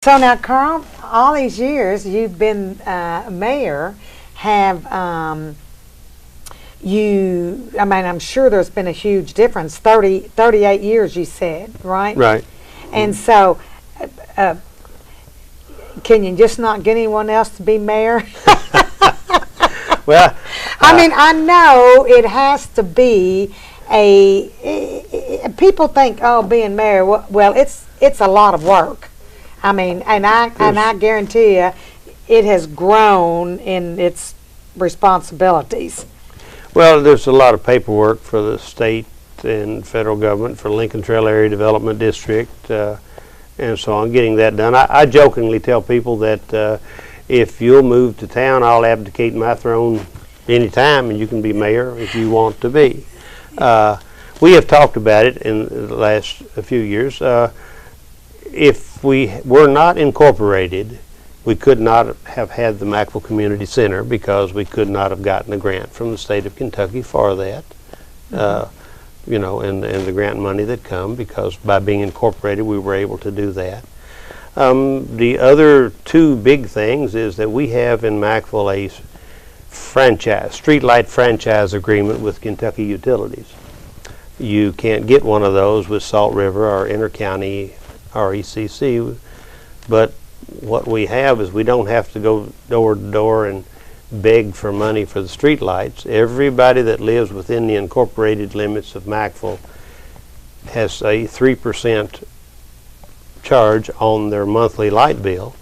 So now, Carl, all these years you've been mayor, have I mean, I'm sure there's been a huge difference. 38 years, you said, right? Right. And so, can you just not get anyone else to be mayor? Well, I mean, I know it has to be people think, oh, being mayor, well, it's a lot of work. I mean, and I guarantee you, it has grown in its responsibilities. well, there's a lot of paperwork for the state and federal government for Lincoln Trail Area Development District and so on, getting that done. I jokingly tell people that if you'll move to town, I'll abdicate my throne anytime and you can be mayor if you want to be. We have talked about it in the last few years. If we were not incorporated, we could not have had the Mackville Community Center because we could not have gotten a grant from the state of Kentucky for that. You know, and the grant money that come, because by being incorporated we were able to do that. The other two big things is that we have in Mackville a streetlight franchise agreement with Kentucky Utilities. You can't get one of those with Salt River or Intercounty RECC, but what we have is we don't have to go door to door and beg for money for the street lights. Everybody that lives within the incorporated limits of Mackville has a 3% charge on their monthly light bill,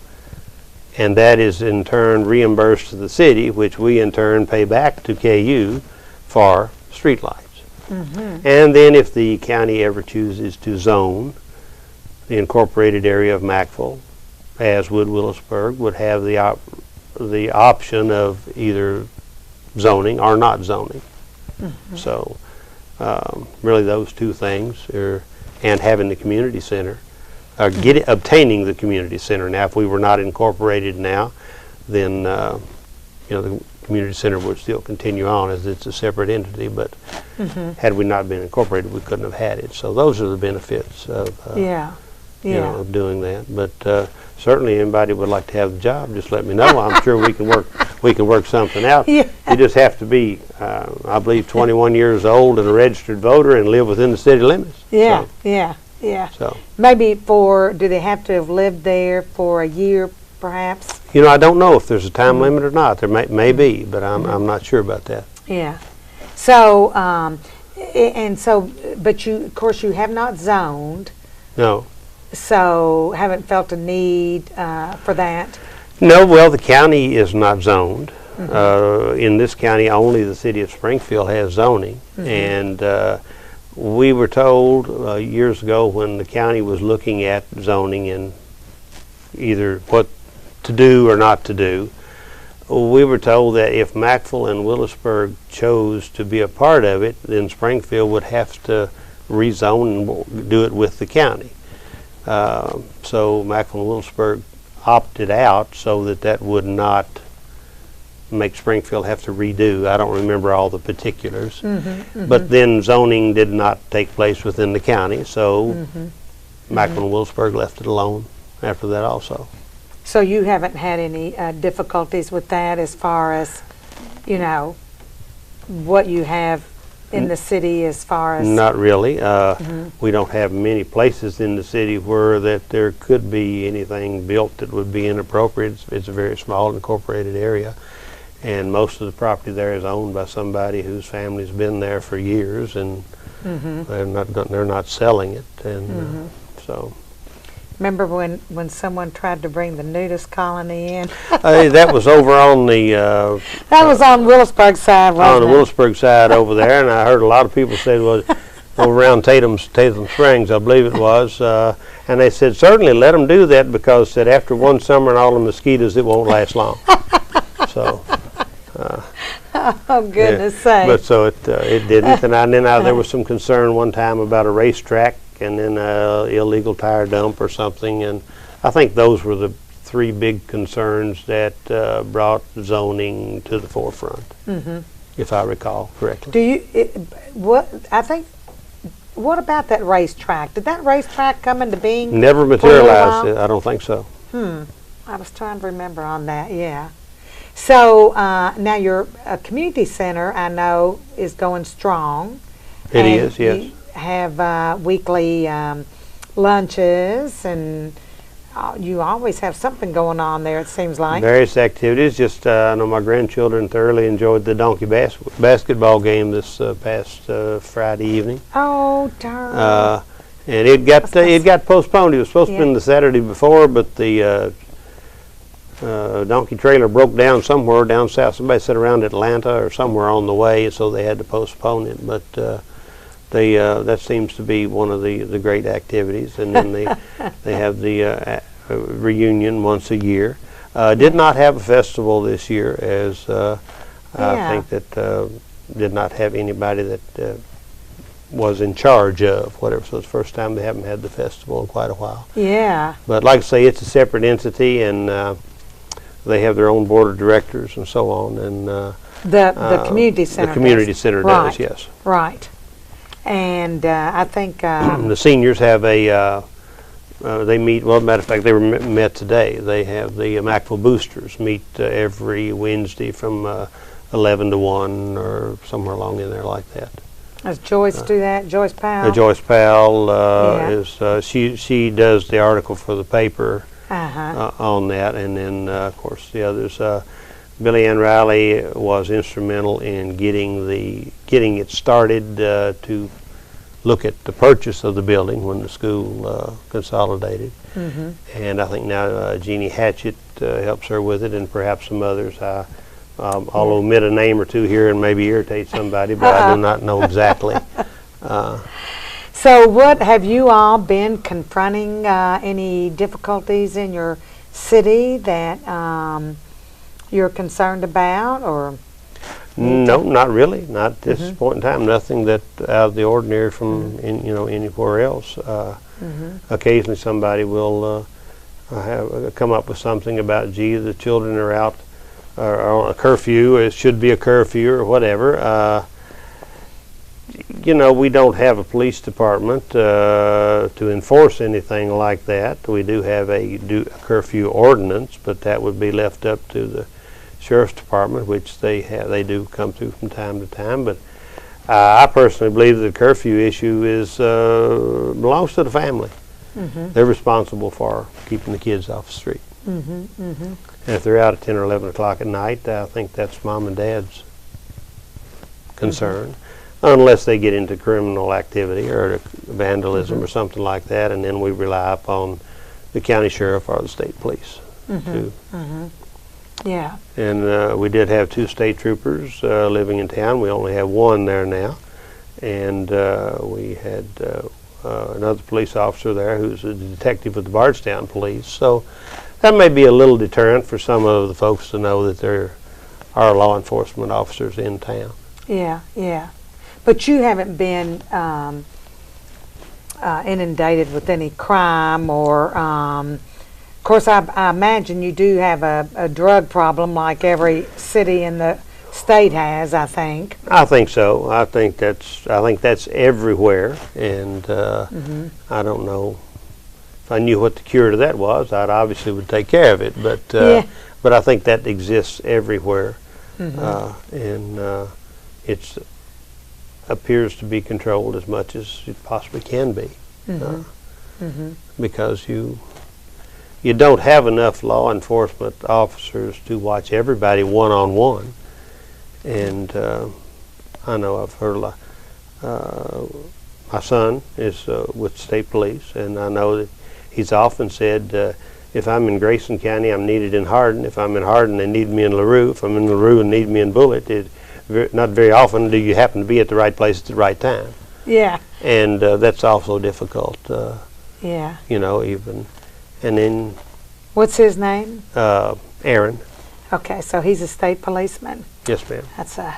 and that is in turn reimbursed to the city, which we in turn pay back to KU for street lights. And then if the county ever chooses to zone the incorporated area of Mackville, as would Willisburg, would have the option of either zoning or not zoning. So really those two things and having the community center, obtaining the community center. Now if we were not incorporated now, then you know, the community center would still continue on as it's a separate entity, but had we not been incorporated we couldn't have had it. So those are the benefits of you know, of doing that. But certainly anybody would like to have the job, just let me know. I'm sure we can work something out. You just have to be I believe 21 years old and a registered voter and live within the city limits. So Maybe do they have to have lived there for a year perhaps? you know, I don't know if there's a time limit or not. There may be, but I'm not sure about that. Yeah. So but you, of course, you have not zoned. No. So haven't felt a need for that? No, well, the county is not zoned. In this county, only the city of Springfield has zoning. And we were told years ago when the county was looking at zoning and either what to do or not to do, we were told that if Mackville and Willisburg chose to be a part of it, then Springfield would have to rezone and do it with the county. So Mackville and Willisburg opted out so that would not make Springfield have to redo. I don't remember all the particulars. But then zoning did not take place within the county, so Mackville and Willisburg left it alone after that also. So you haven't had any difficulties with that as far as, you know, what you have in the city as far as... Not really. We don't have many places in the city where that there could be anything built that would be inappropriate. It's a very small incorporated area, and most of the property there is owned by somebody whose family's been there for years, and they're not selling it, and so... Remember when someone tried to bring the nudist colony in? That was over on the... that was on Willisburg side, wasn't it? On the Willisburg side over there, and I heard a lot of people say it was over around Tatum Springs, I believe it was, and they said certainly let them do that because said after one summer and all the mosquitoes, it won't last long. So... oh goodness sake! But so it didn't, and then there was some concern one time about a racetrack and then illegal tire dump or something, and I think those were the three big concerns that brought zoning to the forefront, if I recall correctly. Do you? What about that racetrack? Did that racetrack come into being? Never materialized. I don't think so. I was trying to remember on that, yeah. So now your community center, I know, is going strong. It and is, yes. You have weekly lunches, and you always have something going on there, it seems like. Various activities. Just I know my grandchildren thoroughly enjoyed the donkey basketball game this past Friday evening. Oh, darn. And it got postponed. It was supposed to be the Saturday before, but the donkey trailer broke down somewhere down south. Somebody said around Atlanta or somewhere on the way, so they had to postpone it. But that seems to be one of the great activities. And then they have the reunion once a year. Did not have a festival this year, as I think that did not have anybody that was in charge of whatever. So it's the first time they haven't had the festival in quite a while. Yeah. But like I say, it's a separate entity, and they have their own board of directors and so on. And the community center. The community center does, yes. Right. And I think the seniors have a. They meet. Well, matter of fact, they met today. They have the Mackville boosters meet every Wednesday from 11 to 1 or somewhere along in there like that. Does Joyce do that? Joyce Powell? Joyce Powell is she does the article for the paper on that, and then of course the others. Billy Ann Riley was instrumental in getting it started to look at the purchase of the building when the school consolidated, and I think now Jeannie Hatchett helps her with it, and perhaps some others. I'll omit a name or two here and maybe irritate somebody, but I do not know exactly. So what have you all been confronting any difficulties in your city that you're concerned about, or? No, not really. Not at this point in time. Nothing that out of the ordinary from anywhere else. Occasionally somebody will come up with something about, gee, the children are out on a curfew. It should be a curfew or whatever. We don't have a police department to enforce anything like that. We do have a curfew ordinance, but that would be left up to the Sheriff's Department, which they do come through from time to time. But I personally believe the curfew issue belongs to the family. They're responsible for keeping the kids off the street. And if they're out at 10 or 11 o'clock at night, I think that's mom and dad's concern, unless they get into criminal activity or vandalism or something like that, and then we rely upon the county sheriff or the state police. Yeah. And we did have 2 state troopers living in town. We only have 1 there now. And we had another police officer there who's a detective with the Bardstown Police. So that may be a little deterrent for some of the folks to know that there are law enforcement officers in town. Yeah, yeah. But you haven't been inundated with any crime or... Of course, I imagine you do have a drug problem like every city in the state has, I think. I think so. I think that's everywhere, and I don't know if I knew what the cure to that was. I obviously would take care of it, but I think that exists everywhere, and it appears to be controlled as much as it possibly can be, because you don't have enough law enforcement officers to watch everybody one-on-one. And I know I've heard my son is with state police, and I know that he's often said, if I'm in Grayson County, I'm needed in Hardin. If I'm in Hardin, they need me in LaRue. If I'm in LaRue and need me in Bullitt, not very often do you happen to be at the right place at the right time. Yeah. And that's also difficult. Yeah. Even. And then... What's his name? Aaron. Okay, so he's a state policeman. Yes, ma'am. That's a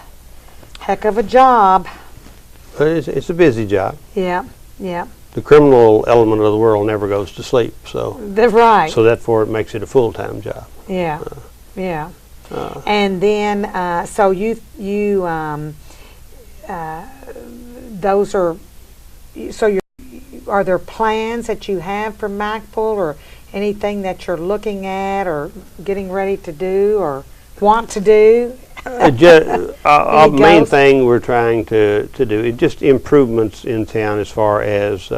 heck of a job. It's a busy job. Yeah, yeah. The criminal element of the world never goes to sleep, so... They're right. So therefore it makes it a full-time job. Yeah, yeah. And then, so those are... So are there plans that you have for Mackville, or anything that you're looking at or getting ready to do or want to do? Our main thing we're trying to do is just improvements in town as far as,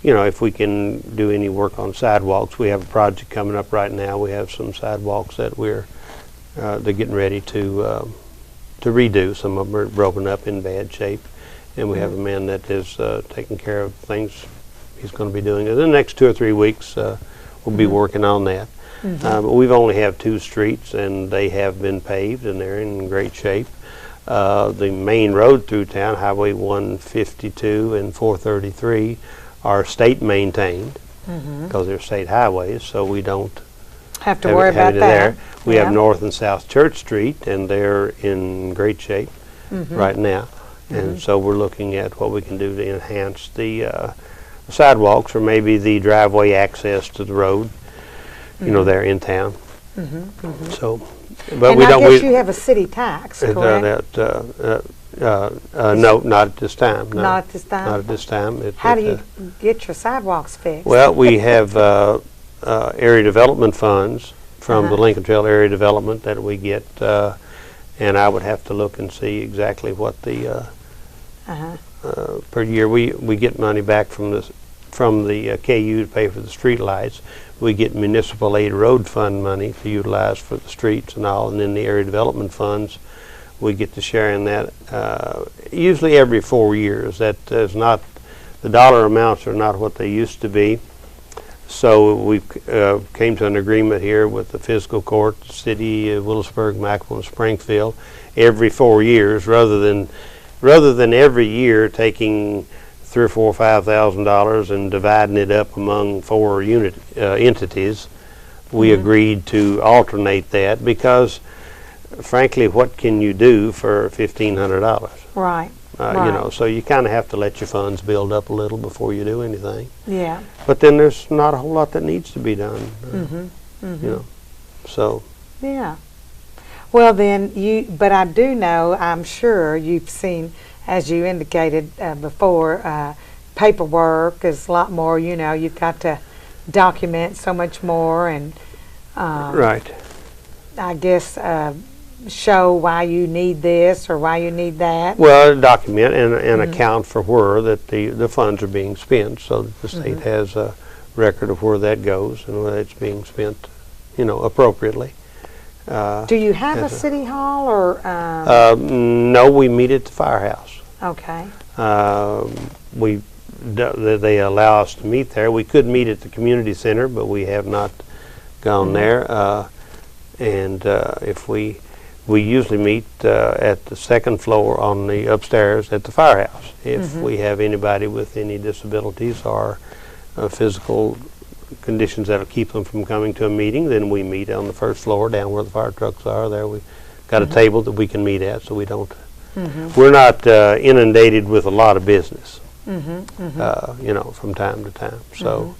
if we can do any work on sidewalks. We have a project coming up right now. We have some sidewalks that they're getting ready to redo. Some of them are broken up in bad shape. And we have a man that is taking care of things. He's going to be doing it in the next 2 or 3 weeks. We'll be working on that. But we've only have 2 streets, and they have been paved, and they're in great shape. The main road through town, Highway 152 and 433, are state maintained because they're state highways, so we don't have to worry about that. There. We have North and South Church Street, and they're in great shape right now. And so we're looking at what we can do to enhance the sidewalks or maybe the driveway access to the road, there in town. So, but and we I don't. guess you have a city tax, correct? No, not at this time. No. Not at this time? Not at this time. How do you get your sidewalks fixed? Well, we have area development funds from the Lincoln Trail Area Development that we get, and I would have to look and see exactly what the per year we get money back from the KU to pay for the street lights. We get municipal aid road fund money to utilize for the streets and all, and then the area development funds we get to share in that usually every 4 years. That is not, the dollar amounts are not what they used to be. So we came to an agreement here with the fiscal court, the city of Willisburg, Mackville, and Springfield every 4 years, rather than every year taking $3,000 or $4,000 and dividing it up among 4 entities. We agreed to alternate that because, frankly, what can you do for $1,500? Right. Right. So you kind of have to let your funds build up a little before you do anything. Yeah. But then there's not a whole lot that needs to be done. So. Yeah. Well, then but I do know, I'm sure you've seen, as you indicated before, paperwork is a lot more. You've got to document so much more, and right. I guess show why you need this or why you need that. Well, document and account for where that the funds are being spent, so that the state has a record of where that goes and whether it's being spent, appropriately. Do you have a city hall or? No, we meet at the firehouse. Okay. They allow us to meet there. We could meet at the community center, but we have not gone there. And if we usually meet at the second floor on the upstairs at the firehouse. If we have anybody with any disabilities or physical conditions that'll keep them from coming to a meeting, then we meet on the first floor down where the fire trucks are. There we got a table that we can meet at, so we don't. We're not inundated with a lot of business, from time to time. So.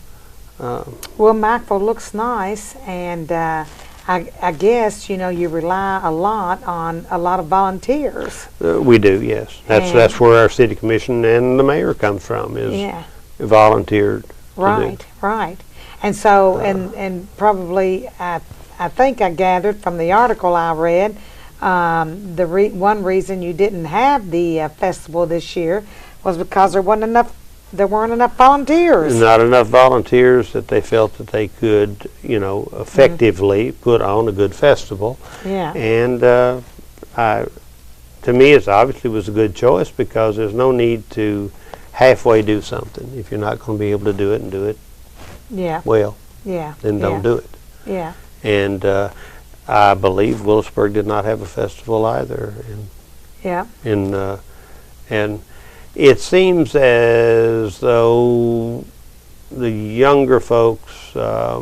Well, Mackville looks nice, and I guess you rely a lot on a lot of volunteers. We do, yes. That's where our city commission and the mayor comes from, is volunteered. Right. And so, and probably, I think I gathered from the article I read, one reason you didn't have the festival this year was because there weren't enough volunteers. Not enough volunteers that they felt that they could, effectively put on a good festival. Yeah. And to me, it obviously was a good choice because there's no need to halfway do something. If you're not going to be able to do it and do it well, then don't do it. Yeah. And I believe Willisburg did not have a festival either. And it seems as though the younger folks are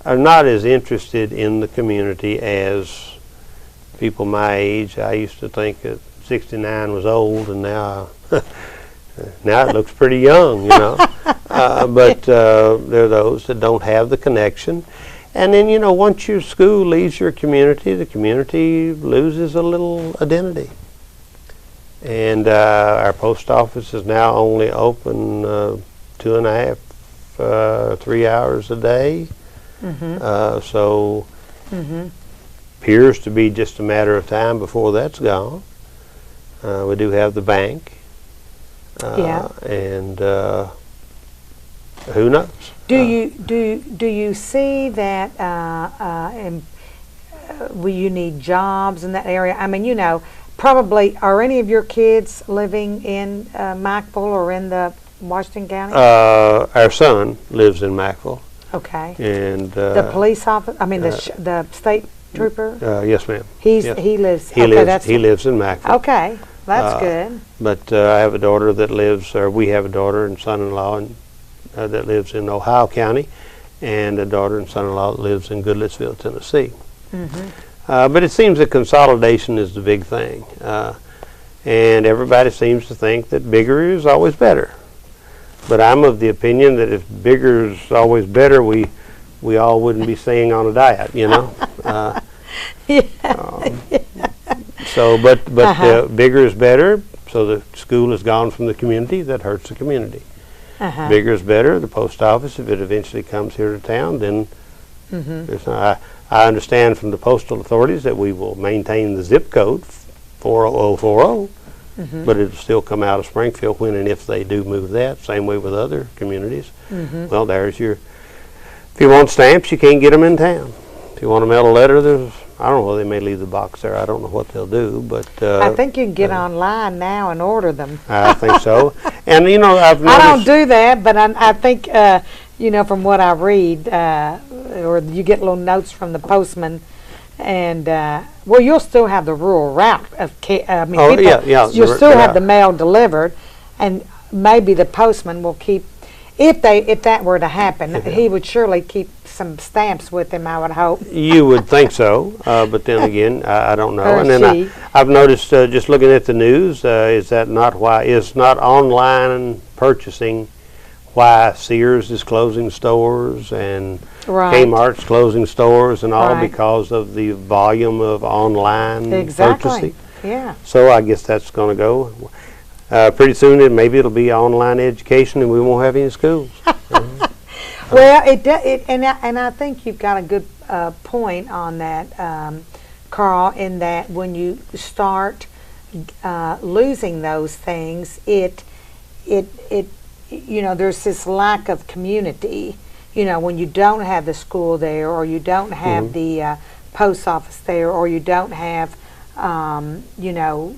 not as interested in the community as people my age. I used to think that 69 was old, and now now it looks pretty young, But there are those that don't have the connection. And then, once your school leaves your community, the community loses a little identity. And our post office is now only open 2.5 3 hours a day. So Mm-hmm. appears to be just a matter of time before that's gone. We do have the bank. And who knows? Do you see that will you need jobs in that area? I mean, you know, probably are any of your kids living in Mackville or in the Washington County? Our son lives in Mackville. Okay. And the police office. I mean, the state trooper. Yes, ma'am. He lives. He lives in Mackville. Okay, that's good. But I have a daughter that lives, or we have a daughter and son-in-law and that lives in Ohio County, and a daughter and son-in-law that lives in Goodlettsville, Tennessee. But it seems that consolidation is the big thing, and everybody seems to think that bigger is always better. But I'm of the opinion that if bigger is always better, we all wouldn't be staying on a diet, you know. So, but bigger is better. So the school is gone from the community. That hurts the community. Bigger is better. The post office, if it eventually comes here to town, then there's not, I understand from the postal authorities that we will maintain the zip code 40040. But it'll still come out of Springfield when and if they do move that. Same way with other communities. Well, there's your. If you want stamps, you can't get them in town. If you want to mail a letter, there's. I don't know. They may leave the box there. I don't know what they'll do, but. I think you can get online now and order them. I think so. And you know, I've noticed. I don't do that, but I think you know, from what I read, or you get little notes from the postman. And well, you'll still have the rural route of you'll still have the mail delivered, and maybe the postman will keep. If that were to happen, he would surely keep some stamps with him, I would hope. You would think so, but then again, I don't know. Or and then I've noticed just looking at the news, is not online purchasing why Sears is closing stores and Kmart's closing stores and all because of the volume of online purchasing. Yeah. So I guess that's going to go. Pretty soon, maybe it'll be online education, and we won't have any schools. Well, and I think you've got a good point on that, Karl. In that when you start losing those things, it you know, there's this lack of community. You know, when you don't have the school there, or you don't have the post office there, or you don't have, you know,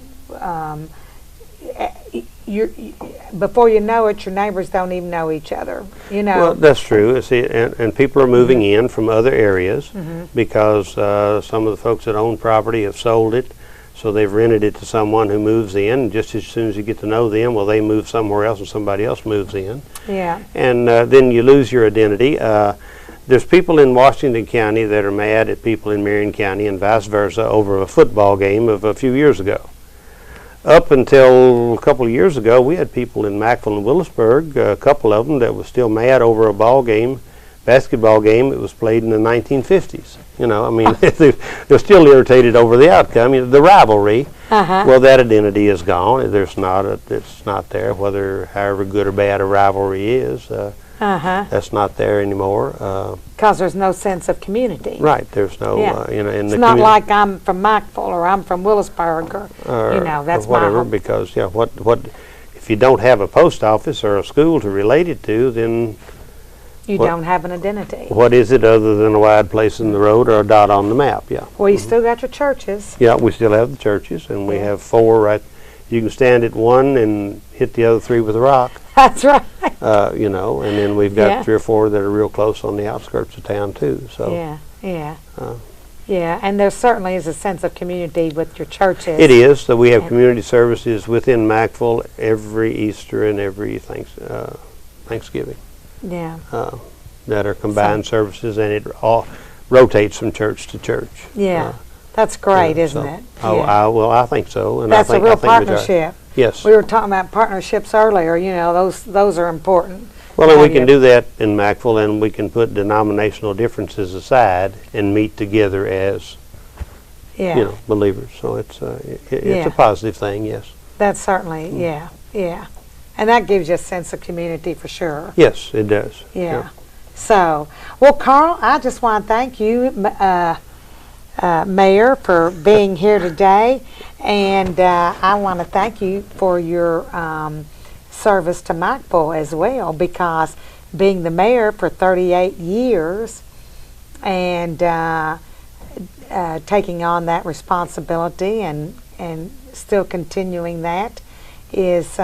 before you know it, your neighbors don't even know each other. You know. Well, that's true. See, and people are moving in from other areas because some of the folks that own property have sold it. So they've rented it to someone who moves in. Just as soon as you get to know them, well, they move somewhere else and somebody else moves in. Yeah. And then you lose your identity. There's people in Washington County that are mad at people in Marion County and vice versa over a football game of a few years ago. Up until a couple of years ago, we had people in Mackville and Willisburg, a couple of them, that was still mad over a basketball game that was played in the 1950s. You know, I mean, they're still irritated over the outcome. You know, the rivalry. Well, that identity is gone. It's not there. However good or bad a rivalry is, that's not there anymore. Because there's no sense of community. Right. There's no. You know, it's not like I'm from Mackville or I'm from Willisburg or you know, that's whatever. my home. Because what if you don't have a post office or a school to relate it to, then. You don't have an identity. What is it other than a wide place in the road or a dot on the map? Yeah. Well, you still got your churches. Yeah, we still have the churches, and we have 4 right. You can stand at one and hit the other 3 with a rock. That's right. You know, and then we've got 3 or 4 that are real close on the outskirts of town too. So. Yeah. Yeah, and there certainly is a sense of community with your churches. It is. So we have community services within Mackville every Easter and every Thanksgiving. Yeah. That are combined services, and it all rotates from church to church. Yeah. That's great, isn't it? Well, I think so. And that's a real partnership. Yes. We were talking about partnerships earlier. You know, those are important. Well, and we can do that in Mackville, and we can put denominational differences aside and meet together as, you know, believers. So it's a positive thing. Yes. That's certainly, yeah. And that gives you a sense of community for sure. Yes, it does. Yeah. So, well, Karl, I just want to thank you, Mayor, for being here today. And I want to thank you for your service to Mackville as well, because being the mayor for 38 years and taking on that responsibility and still continuing that is,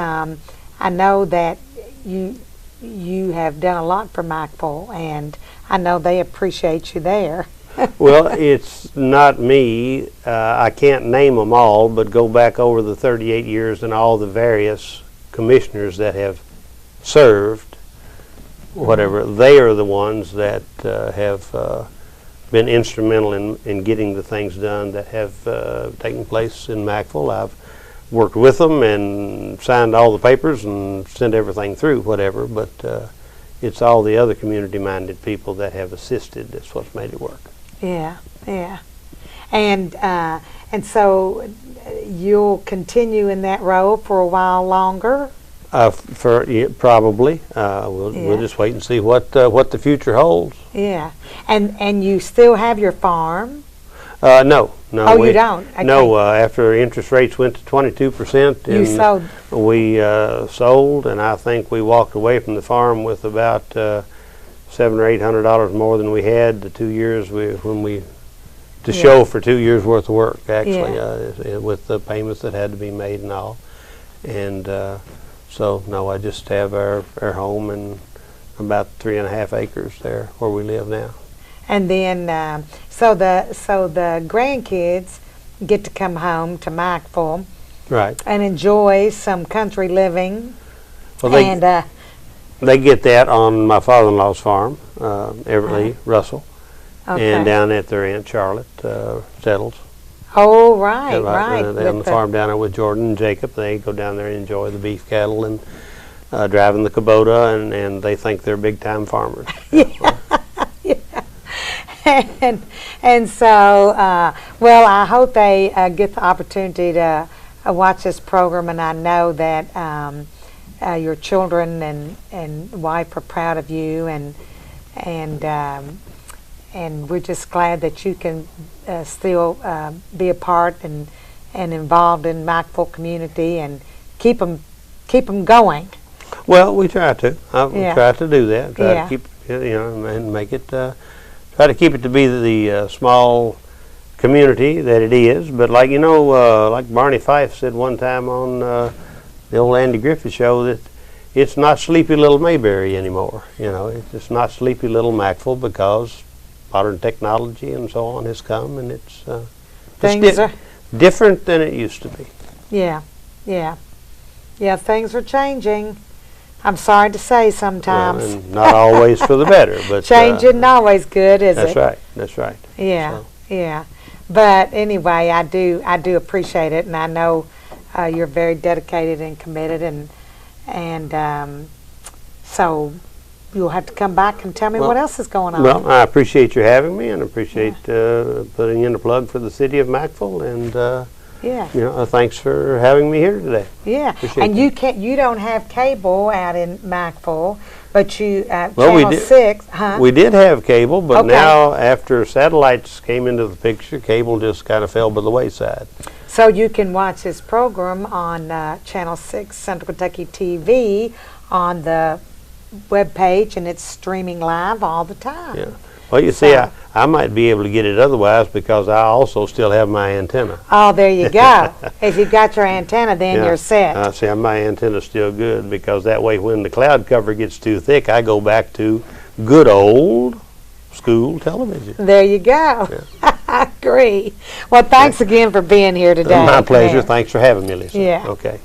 I know that you have done a lot for Mackville, and I know they appreciate you there. Well, it's not me. I can't name them all, but go back over the 38 years and all the various commissioners that have served, whatever, they are the ones that have been instrumental in getting the things done that have taken place in Mackville. I've worked with them and signed all the papers and sent everything through, whatever, but it's all the other community-minded people that have assisted that's what's made it work. Yeah, yeah. And so you'll continue in that role for a while longer? Probably. We'll just wait and see what the future holds. Yeah. And you still have your farm? No. Oh, you don't? Okay. No, after interest rates went to 22%, you sold. We sold, and I think we walked away from the farm with about $700 or $800 more than we had the 2 years to show for 2 years worth of work, actually, with the payments that had to be made and all. And so, no, I just have our home and about 3.5 acres there where we live now. And then, so the grandkids get to come home to Mackville, right, and enjoy some country living. Well, they get that on my father-in-law's farm, Everett Lee Russell, and down at their Aunt Charlotte Settles. Oh, right, right. On the farm down there with Jordan and Jacob, they go down there and enjoy the beef cattle and driving the Kubota, and they think they're big-time farmers. And so, well, I hope they get the opportunity to watch this program, and I know that your children and wife are proud of you, and we're just glad that you can still be a part and involved in Mackville community and keep them going. Well, we try to. I try to do that. Try to keep, and make it. Try to keep it to be the small community that it is. But like like Barney Fife said one time on the old Andy Griffith show, that it's not sleepy little Mayberry anymore. It's not sleepy little Mackville, because modern technology and so on has come, and it's different than it used to be. Yeah. Things are changing. I'm sorry to say sometimes. Well, and not always for the better, but change isn't always good, is it? That's right. Yeah. But anyway, I do appreciate it, and I know you're very dedicated and committed, and so you'll have to come back and tell me what else is going on. Well, I appreciate you having me, and appreciate putting in a plug for the city of Mackville, and thanks for having me here today. Yeah, appreciate and that. you don't have cable out in Mackville, but you Channel 6, huh? We did have cable, but now after satellites came into the picture, cable just kind of fell by the wayside. So you can watch this program on Channel 6 Central Kentucky TV on the web page, and it's streaming live all the time. Yeah. Well, you see, I might be able to get it otherwise, because I also still have my antenna. Oh, there you go. If you've got your antenna, then you're set. See, my antenna's still good, because that way when the cloud cover gets too thick, I go back to good old school television. There you go. Yeah. I agree. Well, thanks again for being here today. My pleasure. Thanks for having me, Lisa. Yeah. Okay.